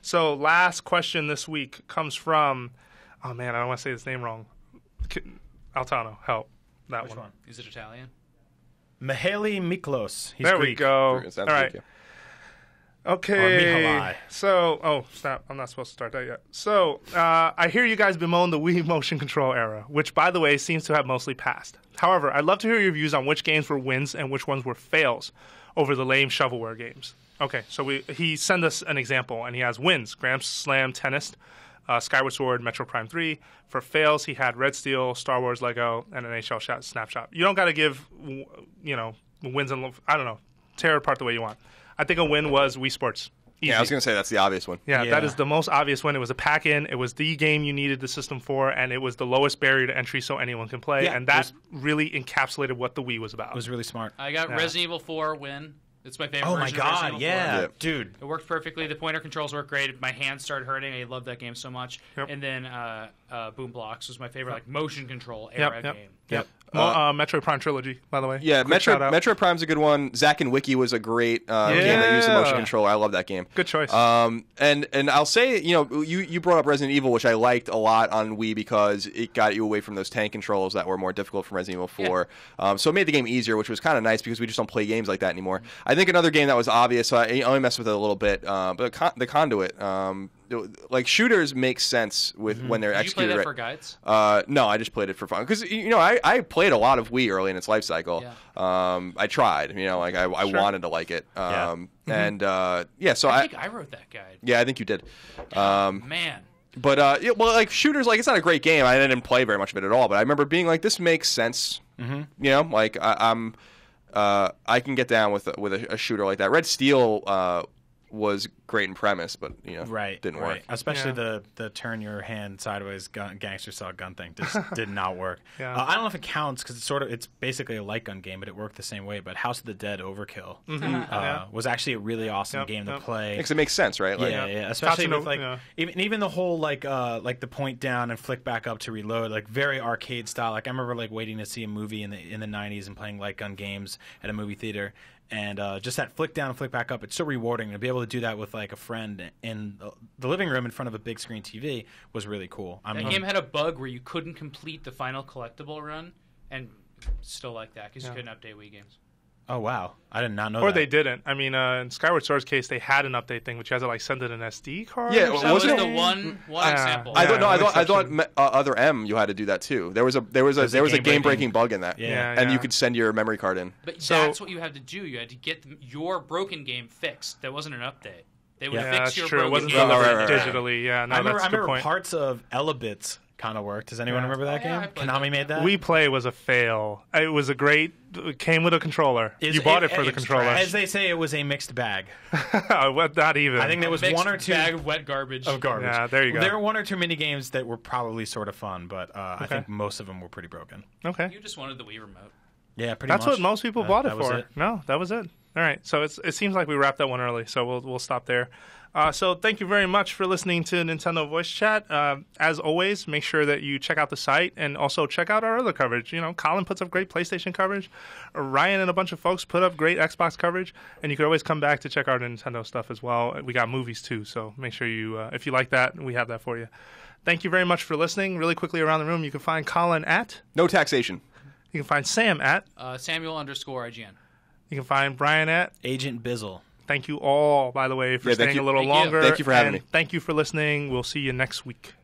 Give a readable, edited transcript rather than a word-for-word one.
So last question this week comes from, oh man, I don't want to say his name wrong. Altano, help. That Which one? Is it Italian? Mihaly Miklos. He's there Greek. we go. Sounds All right. Greek, Okay. Mihalai. So, oh, stop. I'm not supposed to start that yet. So, I hear you guys bemoan the Wii motion control era, which, by the way, seems to have mostly passed. However, I'd love to hear your views on which games were wins and which ones were fails over the lame shovelware games. Okay, so he sent us an example, and he has wins: Grand Slam Tennis, Skyward Sword, Metro Prime 3. For fails, he had Red Steel, Star Wars Lego, and NHL Snapshot. You don't got to give, wins and, I don't know, tear it apart the way you want. I think a win was Wii Sports. Easy. Yeah, I was going to say that's the obvious one. Yeah, that is the most obvious one. It was a pack-in. It was the game you needed the system for, and it was the lowest barrier to entry so anyone can play. Yeah, and that really encapsulated what the Wii was about. It was really smart. I got Resident Evil 4 win. It's my favorite Oh my version of Resident god, Evil 4. yeah. Dude. It worked perfectly. The pointer controls work great. My hands started hurting. I love that game so much. Yep. And then Boom Blocks was my favorite motion control era game. Yep. Metroid Prime Trilogy, by the way. Yeah, Quick shout out. Metroid Prime's a good one. Zack and Wiki was a great game that used the motion controller. I love that game. Good choice. And I'll say, you brought up Resident Evil, which I liked a lot on Wii because it got you away from those tank controls that were more difficult from Resident Evil 4. Yeah. So it made the game easier, which was kind of nice because we just don't play games like that anymore. I think another game that was obvious, so I only messed with it a little bit, but the Conduit. Like shooters make sense with when they're executed. Did you play that for guides? No, I just played it for fun because I played a lot of Wii early in its life cycle. Yeah. I tried, I wanted to like it. And so I think I wrote that guide. Yeah, I think you did. Man. But like shooters, like it's not a great game. I didn't play very much of it at all. But I remember being like, this makes sense. Like I can get down with a shooter like that. Red Steel was great in premise, but didn't work. Especially the turn your hand sideways gangster style gun thing just did not work. I don't know if it counts because it's basically a light gun game, but it worked the same way. But House of the Dead Overkill was actually a really awesome game to play. Because it makes sense, right? Like, especially with even the whole like the point down and flick back up to reload, like very arcade style. Like I remember like waiting to see a movie in the 90s and playing light gun games at a movie theater. And just that flick down and flick back up, it's so rewarding. To be able to do that with like a friend in the living room in front of a big screen TV was really cool. That game had a bug where you couldn't complete the final collectible run and still like that because you couldn't update Wii games. Oh, wow. I did not know that. Or that. they didn't. I mean, in Skyward Sword's case, they had an update thing, which you had to like send it an SD card. Yeah, that was the one example. I thought Other M you had to do that too. There was a game breaking bug in that. And you could send your memory card in. But that's what you had to do. You had to get your broken game fixed. That wasn't an update. They would fix your broken game. It wasn't digitally. Yeah, no, I that's a good remember point. Parts of Elebits kind of worked. Does anyone remember that game? Konami made that? Wii Play was a fail. It was a great... It came with a controller. You bought it for the controller. As they say, it was a mixed bag. Not even. I think there was one or two... bag of wet garbage. Of garbage. Yeah, there you go. There were one or two mini games that were probably sort of fun, but I think most of them were pretty broken. Okay. You just wanted the Wii remote. Yeah, pretty much. That's what most people bought it for. It. No, that was it. All right. So it seems like we wrapped that one early, so we'll stop there. So thank you very much for listening to Nintendo Voice Chat. As always, make sure that you check out the site and also check out our other coverage. Colin puts up great PlayStation coverage. Ryan and a bunch of folks put up great Xbox coverage. And you can always come back to check out our Nintendo stuff as well. We got movies too, so make sure you, if you like that, we have that for you. Thank you very much for listening. Really quickly around the room, you can find Colin at... No taxation. You can find Sam at... Samuel_IGN. You can find Brian at... Agent Bizzle. Thank you all, by the way, for staying a little longer. Thank you for having me. Thank you for listening. We'll see you next week.